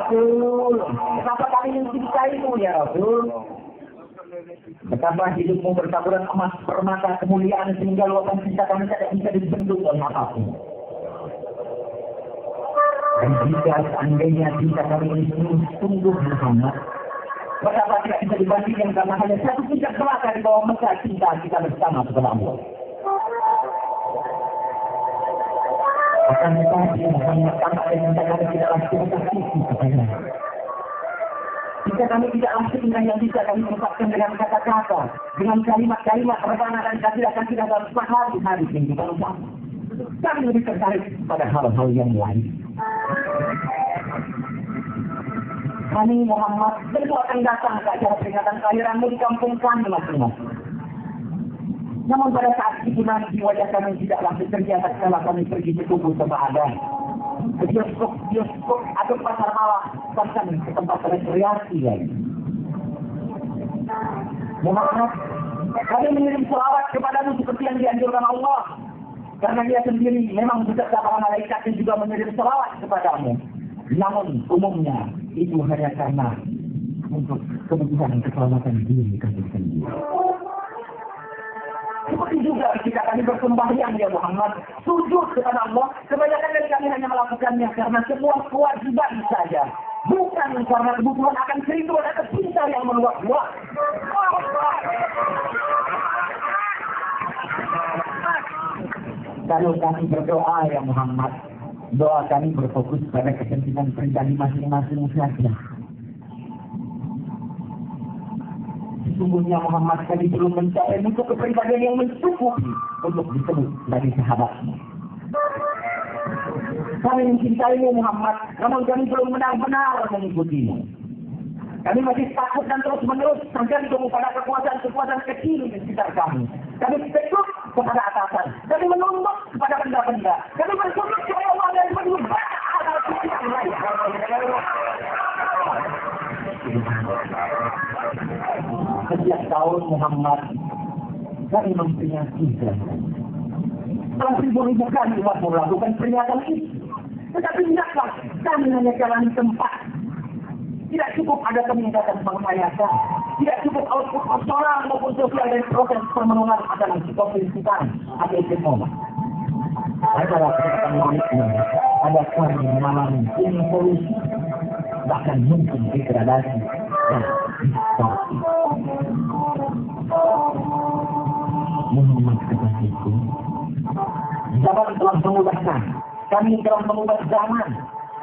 Rasul, kenapa kami mencintaimu ya Rasul? Betapa hidupmu bertaburan emas permata kemuliaan sehingga luapan cinta kami tidak bisa dibendung oleh apapun. Dan jika seandainya cinta kami ini sungguh Muhammad, betapa tidak bisa dibandingkan karena hanya satu puncak belaka di bawah mesra cinta kita bersama setelahmu. Akan tetapi Muhammad tanpa cinta kami tidaklah sebesar itu kepada. Jika kami tidaklah seindah yang bisa kami ungkapkan dengan kata-kata, dengan kalimat-kalimat rebana dan kasihan tidak dalam sehari-hari kehidupan kami. Kami lebih tertarik pada hal-hal yang lain. Kami Muhammad tentu akan datang ke acara peringatan kelahiranmu di kampung kami masing-masing. Namun pada saat itu nanti wajah kami tidaklah bekerja setelah kami pergi ke tubuh sepadan, ke bioskop atau pasar malam, bahkan ke tempat rekreasi lain. Muhammad, kami mengirim selawat kepadamu seperti yang dianjurkan Allah, karena dia sendiri memang beserta para malaikat yang juga mengirim selawat kepadamu. Namun umumnya itu hanya karena untuk kebutuhan keselamatan diri kami sendiri. Seperti juga ketika kami bersembahyang ya Muhammad, sujud kepada Allah, kebanyakan dari kami hanya melakukannya karena sebuah kewajiban saja, bukan karena kebutuhan akan kerinduan atau cinta yang meluap-luap. Kalau kami berdoa ya Muhammad, doa kami berfokus pada kepentingan pribadi masing-masing saja. Sesungguhnya Muhammad kami belum mencapai bentuk kepribadian yang mencukupi untuk disebut sebagai sahabatmu. Kami mencintaimu Muhammad, namun kami belum benar-benar mengikutimu. Kami masih takut dan terus-menerus tergantung pada kekuatan-kekuatan kecil di sekitar kami. Kami takut kepada atasan, kami menunduk kepada benda-benda, kami bersujud kepada Allah dan menyembah yang lain. Setiap tahun Muhammad kami memperingati telah 1000 kali umat melakukan peringatan itu. Tetapi tidaklah kami hanya jalan tempat. Tidak cukup ada peningkatan penghayatan, tidak cukup output personal maupun sosial dan proses pemenuhan adalah pemerintahan atau ekonomi. Adalah kegiatan miliknya, ada kami mengalami solusi, bahkan mungkin degradasi dan distorsi. Muhammad kekasihku, zaman telah memudahkan, kami telah mengubah zaman.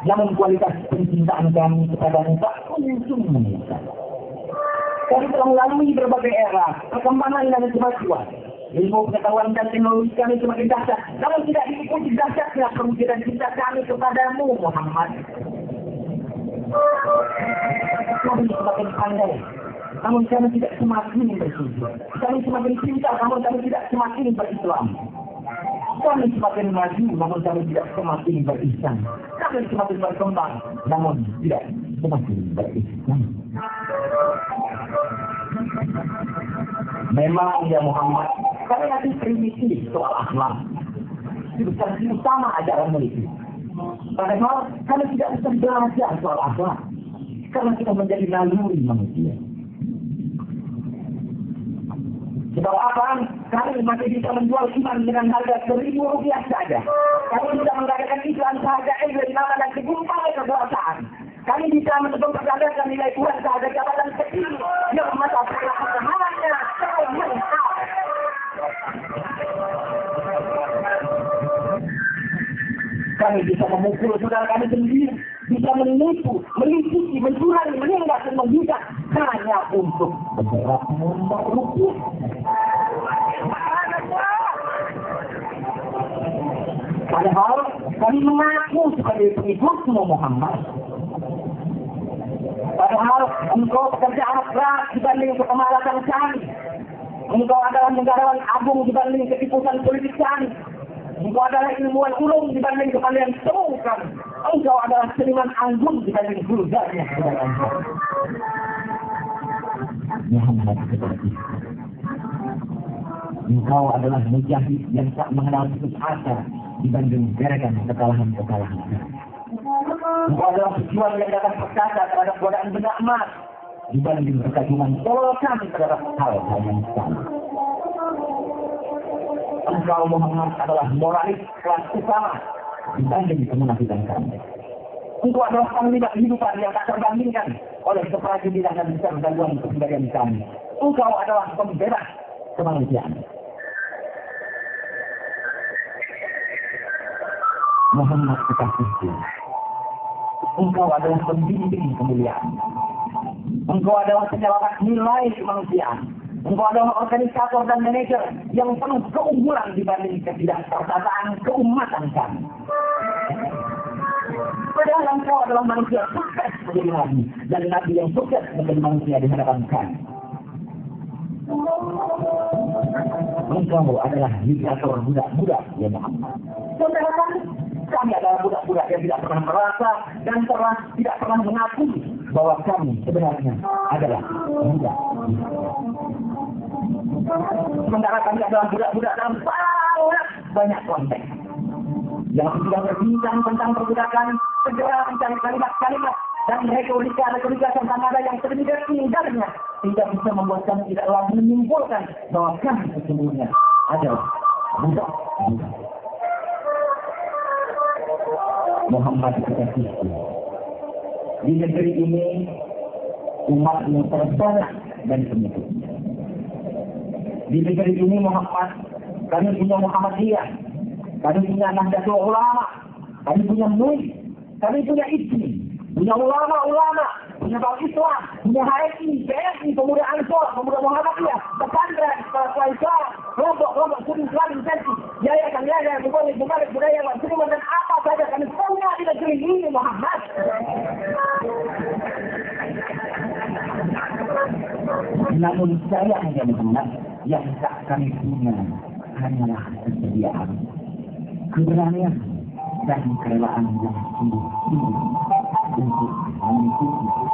Namun kualitas pencintaan kami kepadamu tak kunjung meningkat. Kami telah melalui berbagai era, perkembangan dan kemajuan. Ilmu, pengetahuan dan teknologi kami semakin dahsyat, namun tidak diikuti dahsyatnya perwujudan cinta kami kepadamu, Muhammad. Kami semakin pandai, namun kami tidak semakin bersujud. Kami semakin cinta, namun kami tidak semakin berislam. Kami semakin maju, namun kami tidak semakin berihsan. Kami semakin berkembang, namun tidak semakin berihsan. Memang ya Muhammad, kami masih primitif soal akhlak. Substansi utama ajaran itu. Padahal kami tidak bisa belajar soal akhlak, karena kita menjadi naluri manusia. Sebab apa? Kami masih bisa menjual iman dengan harga Rp1.000 saja. Kami bisa mengadakan iklan seharga dari nama dan segumpal kekuasaan. Kami bisa memperdagangkan nilai Tuhan seharga jabatan kecil yang masa hanya kami bisa memukul saudara kami sendiri, bisa menipu, meliciki, mencuri, meninggal dan menghujat hanya untuk beberapa rupiah. Padahal kami mengaku sebagai pengikutmu Muhammad. Padahal engkau pekerja amat berat dibanding kepemalasan kami. Engkau adalah negarawan agung dibanding ketipusan politik kami. Engkau adalah ilmuwan ulung dibanding kepandaian semu kami. Engkau adalah seniman anggun dibanding vulgarnya kebudayaan kami. Muhammad seperti engkau adalah mujahid yang tak mengenal putus asa dibanding gerakan kekalahan-kekalahan. Engkau adalah pejuang yang datang perkasa terhadap godaan benda emas dibanding kekaguman kami terhadap hal-hal yang sama. Engkau Muhammad adalah moralis kelas utama dibanding kemunafikan kami. Engkau adalah panglima kehidupan yang tak terbandingkan oleh keprajuritan dan ketergantungan kepribadian kami. Engkau adalah pembebas kemanusiaan. Muhammad kekasihku, engkau adalah pembimbing kemuliaan. Engkau adalah penyelamat nilai kemanusiaan. Engkau adalah organisator dan manajer yang penuh keunggulan dibanding ketidaktertataan keumatan kami. Padahal engkau adalah manusia sukses menjadi nabi, dan nabi yang sukses menjadi manusia di hadapan kami. Engkau adalah diktator budak-budak ya Muhammad. Saudara kami adalah budak-budak yang tidak pernah merasa dan tidak pernah mengakui bahwa kami sebenarnya adalah budak. Sementara kami adalah budak-budak dalam sangat banyak konteks. Yang sudah berbincang tentang perbudakan, segera mencari kalimat-kalimat dan retorika serta nada yang sedemikian indahnya tidak bisa membuat kami tidak lagi menyimpulkan bahwa kami sesungguhnya adalah budak. Muhammad kekasihku, di negeri ini umat yang terbanyak dan pengikutnya. Di negeri ini Muhammad, kami punya Muhammadiyah, kami punya Nahdlatul Ulama, kami punya MUI, kami punya ISMI, punya ulama-ulama, punya Bal Islam, punya HSI, PSI, pemuda Ansor, pemuda Muhammadiyah, pesantren, sekolah Islam, kelompok-kelompok studi Islam intensi, yayasan, budaya, seniman dan apa saja kami punya di negeri ini Muhammad. Namun saya hanya Muhammad yang tak kami punya hanyalah kesediaan, keberanian dan kerelaan yang sungguh-sungguh untuk mengikuti